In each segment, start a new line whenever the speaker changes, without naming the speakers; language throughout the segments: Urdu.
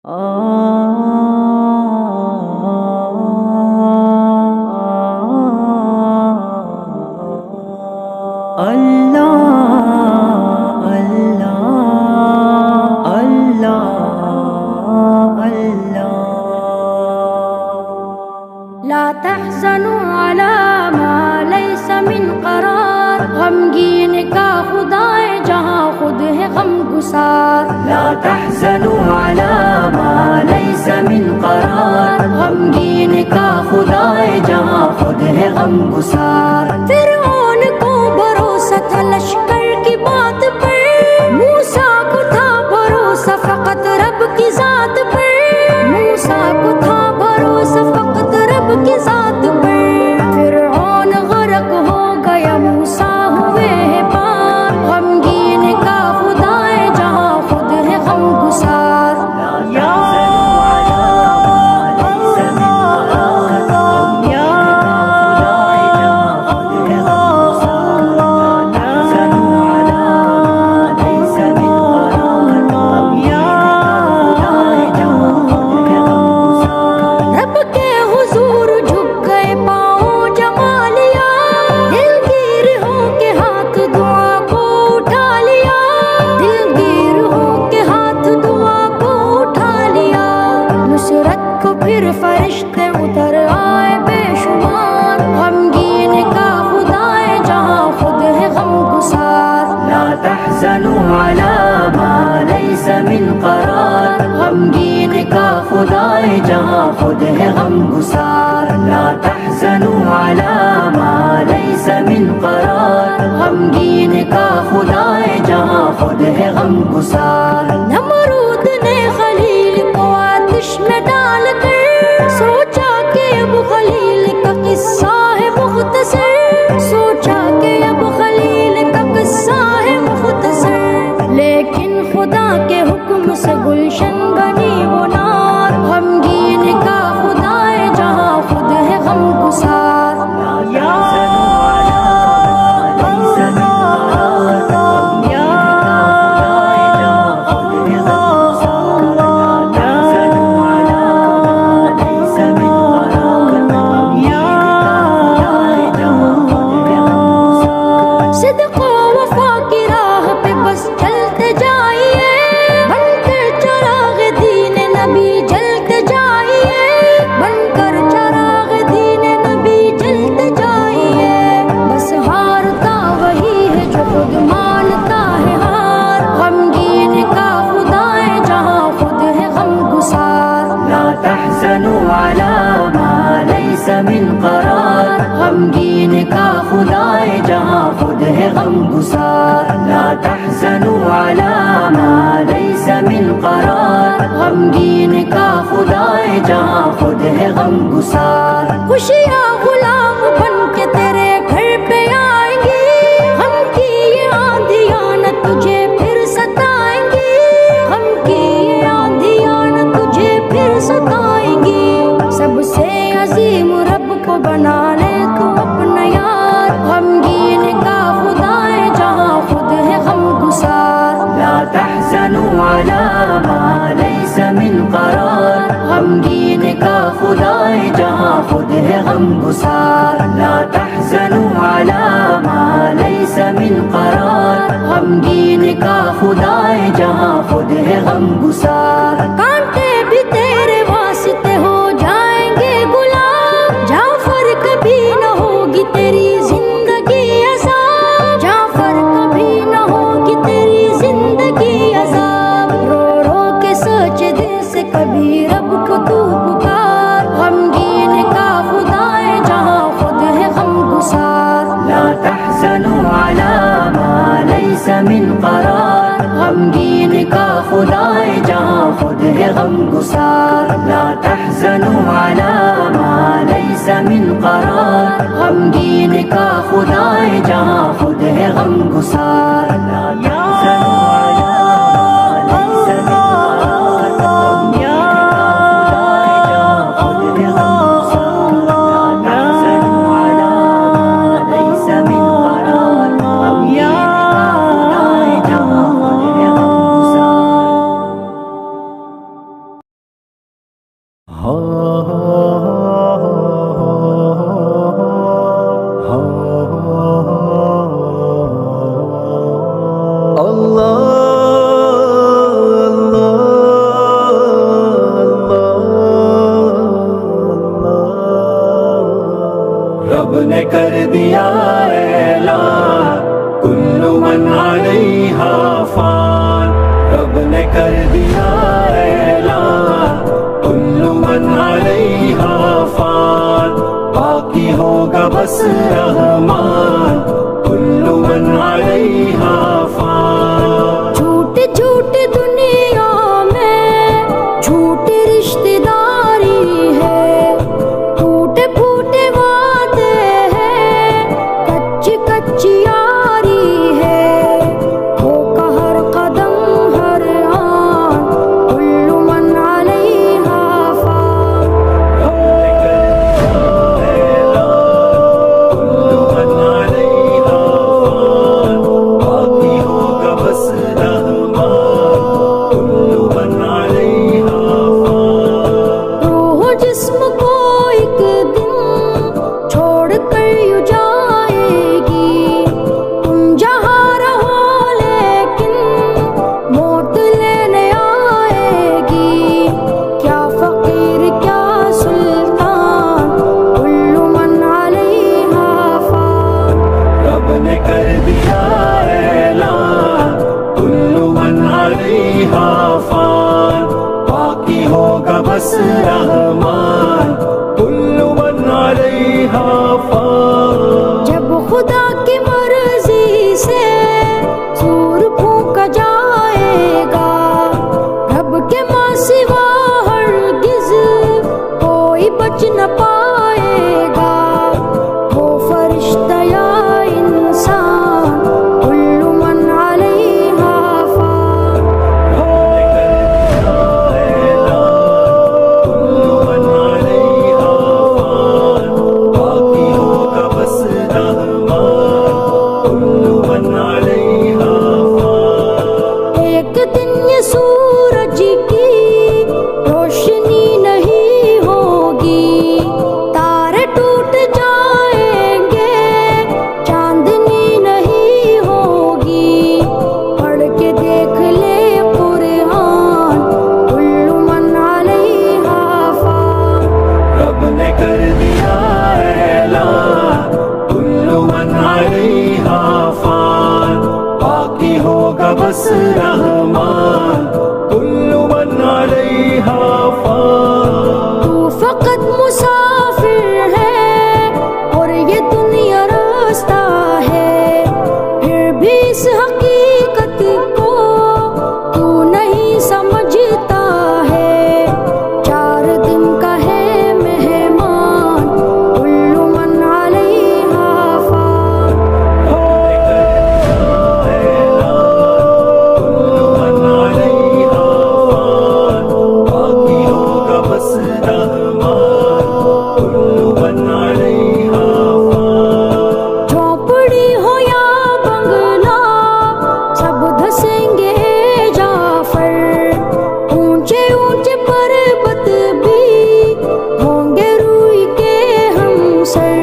لا تحزنوا على ما ليس من قرار، غمگین کا خدا ہے جہاں خود ہے غم گسار۔
لا تحزنوا على ما ليس من قرار، غمگین کا خدا ہے جہاں خود ہے غم گسار۔
فرعون کو بھروسہ تھا لشکر کی بات پر، موسیٰ کو تھا بھروسہ فقط رب کی ذات پر، موسیٰ کو تھا بھروسہ فقط رب کی ذات پر۔ فرعون غرق ہو گیا، موسیٰ ہوئے ہیں پار، غمگین کا خدا ہے جہاں خود ہے غم گسار۔ پھر فرشتے اتر آئے بے شمار، غمگین کا خدا ہے جہاں خود ہے غم گسار۔
لا تحزنوا على ما ليس من قرار، غمگین کا خدا ہے جہاں خود ہے غم گسار۔ لا تحزنوا على ما ليس من قرار، غمگین کا خدا ہے جہاں خود ہے غم گسار۔
نمرود نے خلیل کو آتش میں ڈال کر سوچا کہ اب خلیل کا قصہ ہے مختصر، سوچا کہ اب خلیل کا قصہ ہے مختصر، لیکن خدا کے حکم سے گلشن بنی وہ نار، غمگین کا خدا ہے جہاں خود ہے غم گسار۔ صدق و وفا کی راہ پہ بس چلتے جائیے، بن کر چراغ دین نبی جلتے جائیے، بن کر چراغ دین نبی جلتے جائیے۔ بس ہارتا وہی ہے جو خود مانتا ہے ہار، غمگین کا خدا ہے جہاں خود ہے غم گسار۔
لا تحزنوا على ما ليس من قرار، غمگین کا خدا ہے جہاں خود ہے غم گسار۔ لا تحزنوا على ما ليس من قرار، غمگین کا خدا ہے جہاں خود ہے غم گسار۔
خوشیاں غلام بن کے تیرے گھر پہ آئیں گی، غم کی یہ آندھیاں نہ تجھے پھر ستائیں گی، غم کی یہ آندھیاں نہ تجھے پھر ستائیں گی۔ سب سے عظیم رب کو بنا لے تو اپنا یار، غمگین کا خدا ہے جہاں خود ہے غم گسار۔
لا تحزنوا على ما ليس من قرار، غمگین کا خدا ہے جہاں خود ہے غم گسار۔ لا تحزنوا على ما ليس من قرار، غمگین کا خدا ہے جہاں خود ہے غم گسار۔
کانٹے بھی تیرے واسطے ہو جائیں گے غلام، جعفر کبھی نہ ہوگی تیری زندگی عذاب، جعفر کبھی نہ ہوگی تیری زندگی عذاب۔ رو رو کے سوچ دل سے کبھی رب کو تو پکار، غمگین کا خدا ہے جہاں خود ہے غم گسار۔
لا تحزنوا على ما ليس من قرار، غمگین کا خدا ہے جہاں خود ہے غم گسار۔ لا تحزنوا على ما ليس من قرار، غمگین کا خدا ہے جہاں خود ہے غم گسار۔ لا تحزنوا رب نے کر دیا اعلان کل من علیہا فان، رب نے کر دیا اعلان کل من علیہا فان، باقی ہوگا بس رحمان کل من علیہا فان۔
جھوٹی جھوٹی دنیا میں جھوٹی رشتہ داری ہے، ٹوٹے پھوٹے وعدے ہیں، کچی کچی یاری ہے، دھوکہ ہر قدم ہر آن کل من علیہا فان۔ روح جسم کو ایک دن چھوڑ کر یوں جائے گی، تم جہاں رہو لیکن موت لینے آئے گی، کیا فقیر کیا سلطان کل من علیہا فان۔
رب نے کر دیا اعلان کل من علیہا فان، باقی ہوگا بس رحمان کل من علیہا فان۔
جب خدا کی مرضی سے سور پھونکا جائے گا، رب کے ماں سوا ہرگز کوئی بچ نہ پائے گا، وہ فرشتہ یا انسان کل من علیہا فان۔ ایک دن یہ سورج کی روشنی نہیں ہوگی، تارے ٹوٹ جائیں گے، چاندنی نہیں ہوگی، پڑھ کے دیکھ لے قرآن کل من علیہا فان۔
رب نے کر دیا اعلان کل من علیہا فان، باقی ہوگا بس رحمان کل من علیہا فان۔
تو فقط مسافر ہے اور یہ دنیا راستہ ہے، پھر بھی اس حقیقت کو تو نہیں سمجھتا ہے، 4 دن کا ہے مہمان کل من علیہا فان۔
باقی ہوگا بس رحمان کل من علیہا فان۔
جھونپڑی ہو یا بنگلہ سب دھسیں گے جعفر، اونچے اونچے پربت بھی ہوں گے روئی کے ہمسر،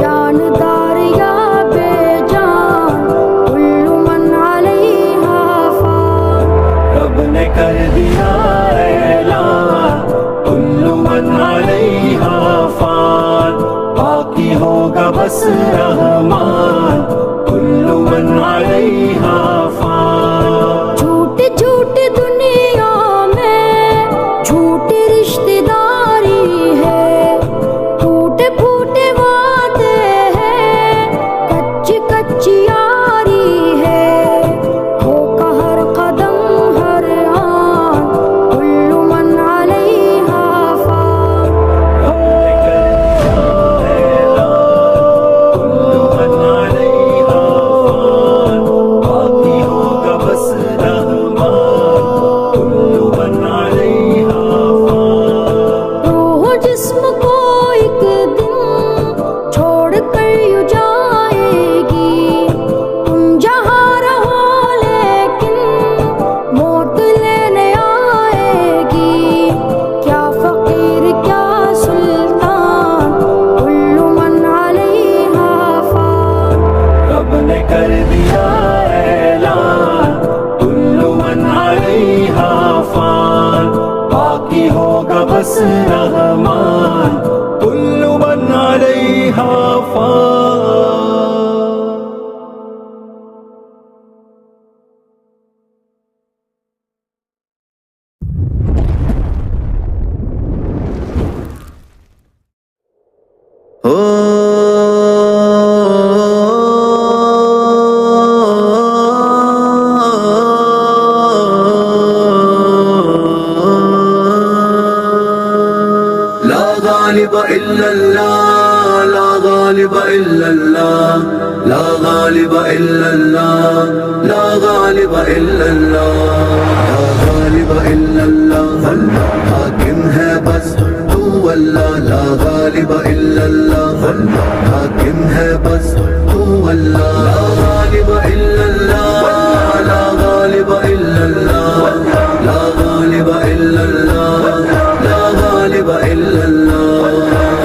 جاندار یا بے جان کل من علیہا فان۔
رب نے کر دیا اعلان کل من علیہا فان، باقی ہوگا بس رحمان کل من علیہا فان۔
جھوٹی جھوٹی دنیا میں جھوٹی رشتہ داری ہے، ٹوٹے پھوٹے وعدے ہیں، کچی کچی یاری ہے، دھوکہ ہر قدم ہر آن کل من علیہا فان۔
رب نے کر دیا اعلان کل من
ہوگا بس رحمان کل من علیہا فان.
إلا الله لا غالب إلا الله لا غالب إلا الله لا غالب إلا الله لا غالب إلا الله حاکم ہے بس تو اللہ لا غالب إلا الله حاکم ہے بس تو اللہ لا غالب إلا الله لا غالب إلا الله لا غالب إلا الله لا غالب إلا الله.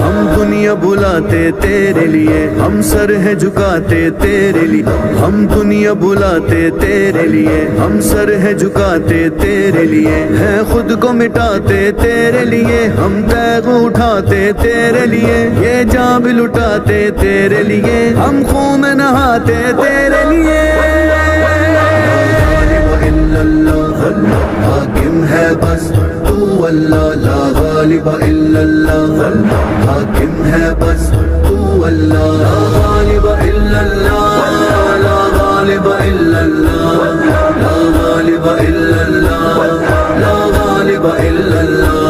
ہم دنیا بلاتے تیرے لیے ہم سر ہے جھکاتے تیرے لیے ہم دنیا بلاتے تیرے لیے ہم سر ہے جھکاتے تیرے لیے ہیں خود کو مٹاتے تیرے لیے ہم تیغ اٹھاتے تیرے لیے یہ جان بھی لٹاتے تیرے لیے ہم خون میں نہاتے تیرے لیے. حاکم ہے بس تو اللہ لا غالب الا اللہ حاکم ہے بس تو اللہ لا غالب الا اللہ لا غالب الا اللہ لا غالب الا اللہ لا غالب الا اللہ.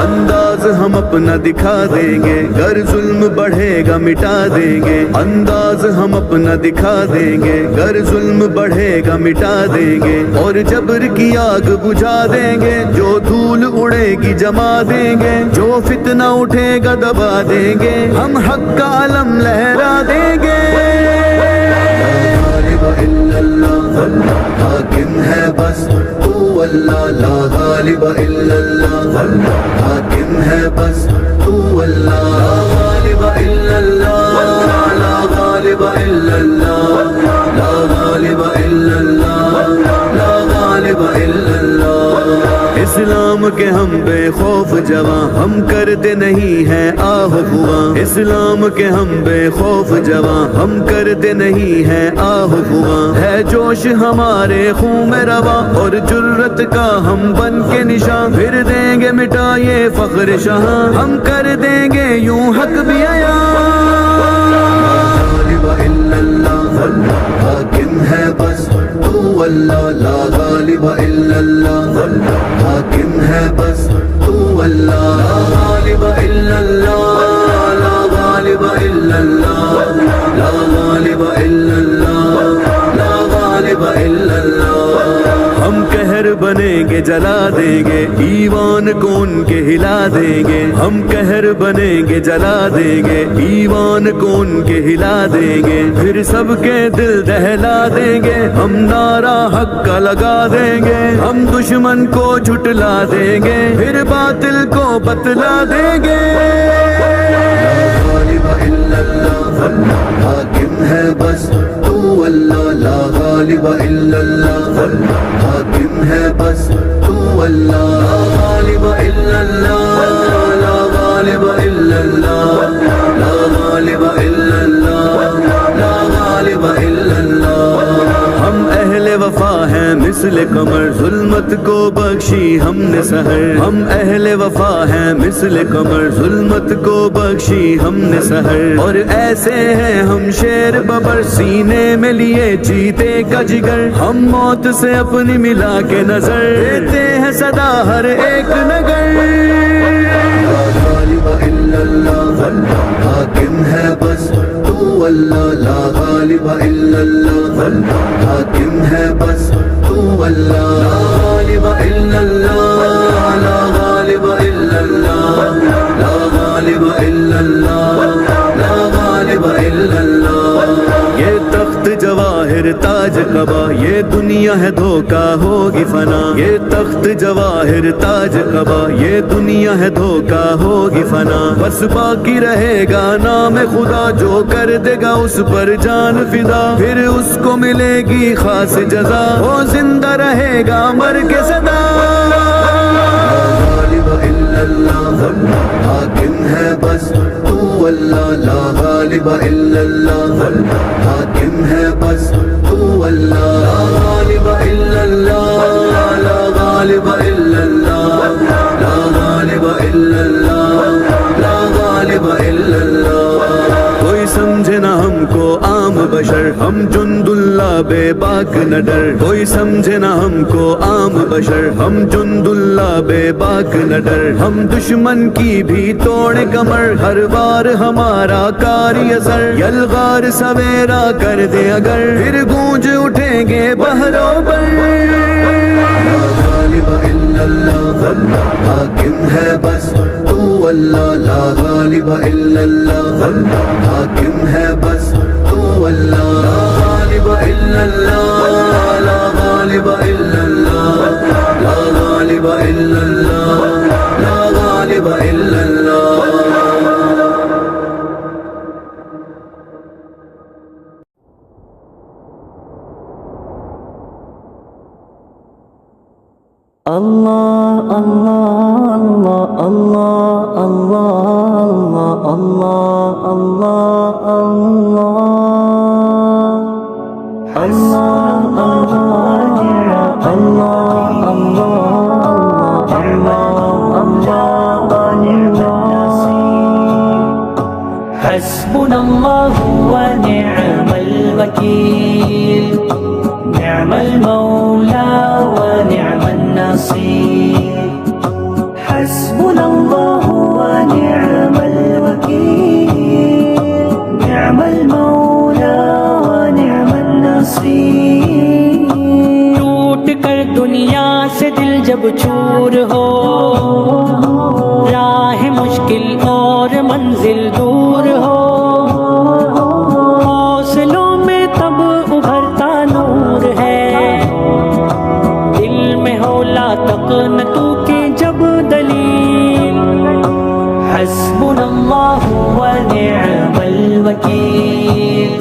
انداز ہم اپنا دکھا دیں گے گر ظلم بڑھے گا مٹا دیں گے انداز ہم اپنا دکھا دیں گے گر ظلم بڑھے گا مٹا دیں گے اور جبر کی آگ بجھا دیں گے جو دھول اڑے گی جما دیں گے جو فتنہ اٹھے گا دبا دیں گے ہم حق کا علم لہرا دیں گے. حاکم ہے بس تو اللہ لا غالب الا اللہ حاکم ہے بس تو اللہ لا غالب الا اللہ لا غالب الا اللہ لا غالب الا اللہ لا غالب الا اللہ. اسلام کے ہم بے خوف جوان ہم کرتے نہیں ہیں آہ ہوا اسلام کے ہم بے خوف جوان ہم کرتے نہیں ہیں آہ ہوا ہے جوش ہمارے خون میں رواں اور جرت کا ہم بن کے نشان پھر دیں گے مٹا یہ فخر شہاں ہم کر دیں گے یوں حق بھی عیاں. حاکم ہے بس تو اللہ لا غالب الا اللہ حاکم ہے بس تو اللہ لا غالب الا اللہ لا غالب الا اللہ لا غالب الا اللہ لا غالب الا اللہ. ہم قہر بنیں گے جلا دیں گے ایوان کو ان کے ہلا دیں گے ہم قہر بنیں گے جلا دیں گے ایوان کو ان کے ہلا دیں گے پھر سب کے دل دہلا دیں گے ہم نعرہ حق کا لگا دیں گے ہم دشمن کو جھٹلا دیں گے پھر باطل کو بتلا دیں گے. حاکم ہے بس تو اللہ لا غالب الا اللہ حاکم ہے بس تو اللہ لا غالب الا اللہ لا غالب الا اللہ لا غالب الا اللہ لا غالب الا اللہ. ہم اہل وفا ہیں مثل قمر ظلمت کو بخشی ہم نے سحر ہم اہل وفا ہیں مثل قمر ظلمت کو بخشی ہم نے سحر اور ایسے ہیں ہم شیر ببر سینے میں لیے چیتے کا جگر ہم موت سے اپنی ملا کے نظر دیتے ہیں صدا ہر ایک نگر. حاکم ہے بس تو اللہ لا غالب الا اللہ حاکم ہے بس تو اللہ لا غالب الا اللہ لا غالب الا اللہ لا غالب الا اللہ لا غالب الا اللہ. یہ تخت جواہر تاج قبا یہ دنیا ہے دھوکا ہوگی فنا یہ تخت جواہر تاج قبا یہ دنیا ہے دھوکا ہوگی فنا بس باقی رہے گا نام خدا جو کر دے گا اس پر جان فدا پھر اس کو ملے گی خاص جزا وہ زندہ رہے گا مر کے صدا.
غالب الا اللہ حاکم ہے بس تو اللہ لا غالب الا اللہ لا غالب الا اللہ لا غالب الا اللہ لا غالب الا اللہ کوئی سمجھے نہ ہم کو عام بشر ہم جند اللہ بے باک نہ ڈر کوئی سمجھے نہ ہم کو عام بشر ہم جند اللہ بے باک نہ ڈر ہم دشمن کی بھی توڑ کمر ہر بار ہمارا کاری اثر یلغار سویرا کر دے اگر پھر گونج اٹھیں گے بحروں پر لا غالب الا اللہ حاکم ہے بس تو اللہ لا غالب الا اللہ حاکم ہے بس تو اللہ لا غالب الا اللہ لا غالب الا اللہ لا غالب الا اللہ لا غالب الا اللہ
اللہ اللہ اللہ اللہ اللہ اللہ اللہ حسبنا اللہ ونعم الوکیل نعم المولى ونعم النصير حسبنا الله ونعم الوكيل نعم المولى ونعم النصير ٹوٹ کر دنیا سے دل جب چور ہو راہ مشکل اور منزل دور ہو حوصلوں میں تب ابھرتا نور ہے دل میں ہولا تقنتو کے جب دلیل حسبنا اللہ ونعم الوکیل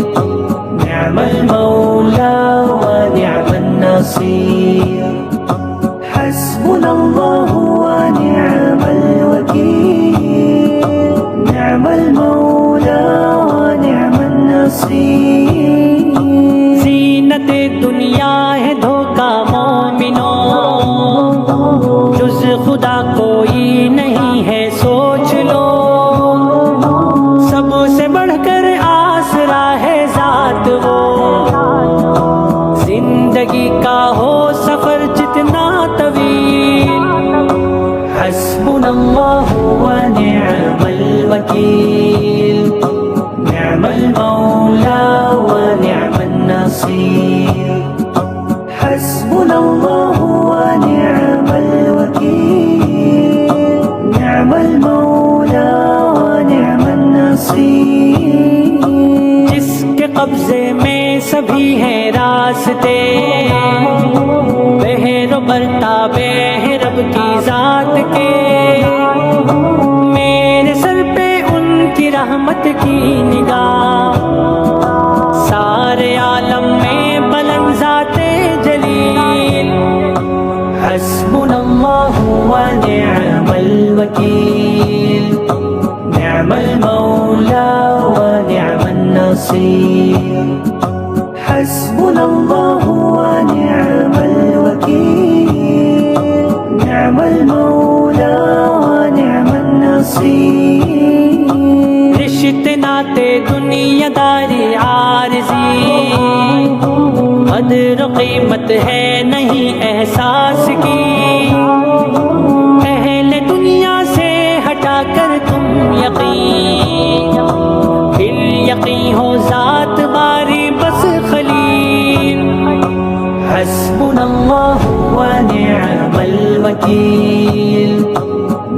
نعم المولى ونعم النصير حسبنا الله ونعم الوكيل نعم المولى ونعم النصير زینت دنیا ہے دھوکہ مومنوں جز خدا کوئی نہیں ہے سوچ لو سب سے بڑھ کر آسرا ہے ذات وہ زندگی کا ہو سفر جتنا طویل حسبنا اللہ ونعم الوکیل نعم المولى ونعم النصير حسبنا الله ونعم الوكيل نعم المولى ونعم النصير جس کے قبضے میں سبھی ہیں راستے بہر و برتاب ہے رب کی ذات کے میرے سر پہ ان کی رحمت کی نگاہ سارے عالم میں بلند ذات جلیل حسبنا اللہ ونعم الوکیل نعم المولى ونعم النصير حسبنا الله ونعم الوكيل نعم المولى ونعم النصير رشتے ناتے دنیا داری عارضی قدر و قیمت ہے نہیں احساس کی اہل دنیا سے ہٹا کر تم یقین پھر یقین ہو ذات باری بس خلیل حسبنا اللہ ونعم الوکیل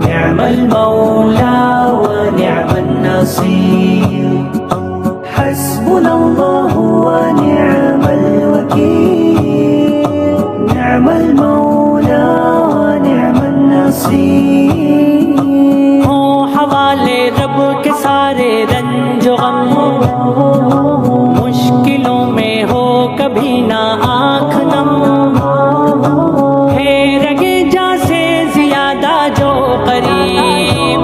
نعم المولى ونعم النصير حسبنا الله ونعم الوكيل نعم المولى ونعم النصير ہو حوالے رب کے سارے رنج و غم مشکلوں میں ہو کبھی نہ آنکھ نم ہے رگے جا سے زیادہ جو قریب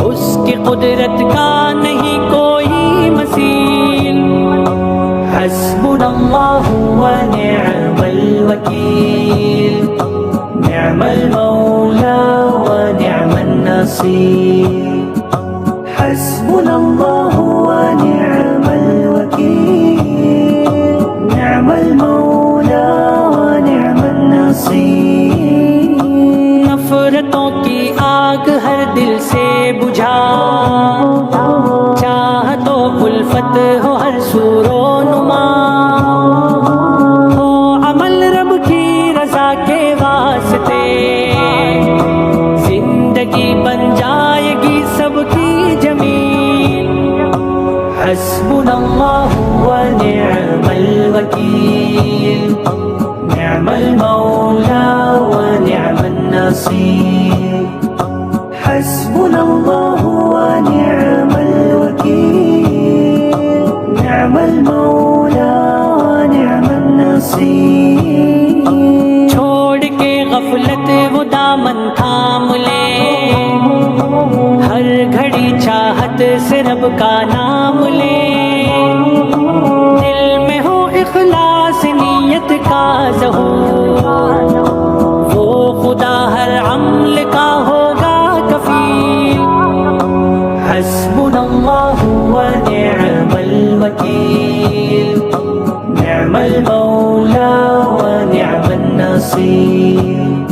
اس کی قدرت کا نہیں کوئی الوسيل حسبنا الله ونعم الوكيل نعم المولى ونعم النصير حسبنا الله ونعم الوكيل نعم المولى ونعم النصير نفرتوں کی آگ ہر دل سے بجھا چاہت و الفت ہو ہر سور و نما ہو عمل رب کی رضا کے واسطے زندگی بن جائے گی سب کی جمیل حسبنا اللہ ونعم الوکیل نعم المولى ونعم النصير حسبنا الله ونعم الوكيل نعم المولى ونعم النصير چھوڑ کے غفلت وہ دامن تھام لے ہر گھڑی چاہت سے رب کا نام لے دل میں ہو اخلاص نیت کا ظہور وہ خدا ہر عمل کا ہوگا کفیل حسبنا اللہ ونعم الوکیل نعم المولى ونعم النصير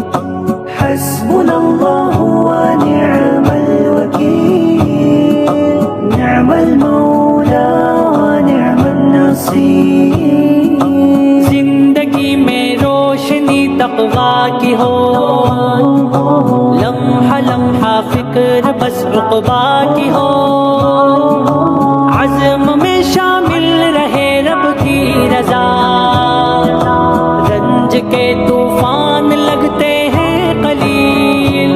حسبنا الله ونعم الوكيل نعم المولى ونعم النصير زندگی میں روشنی تقویٰ کی ہو لمحہ لمحہ فکر بس عقبہ کی ہو عزم میں شامل رہے رب کی رضا رنج کے طوفان لگتے ہیں قلیل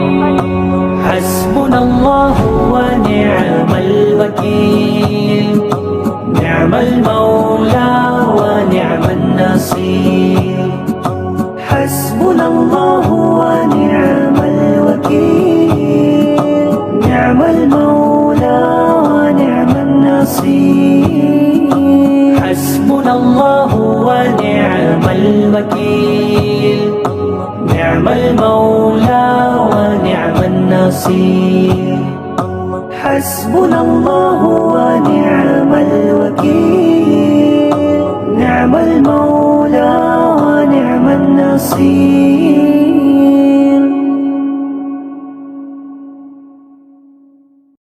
حسبنا اللہ ونعم الوکیل نعم المولى ونعم النصير حسبنا الله ونعم الوكيل نعم المولى ونعم النصير حسبنا الله ونعم الوكيل نعم المولى ونعم النصير حسبنا الله ونعم الوكيل نعم المولى ونعم النصير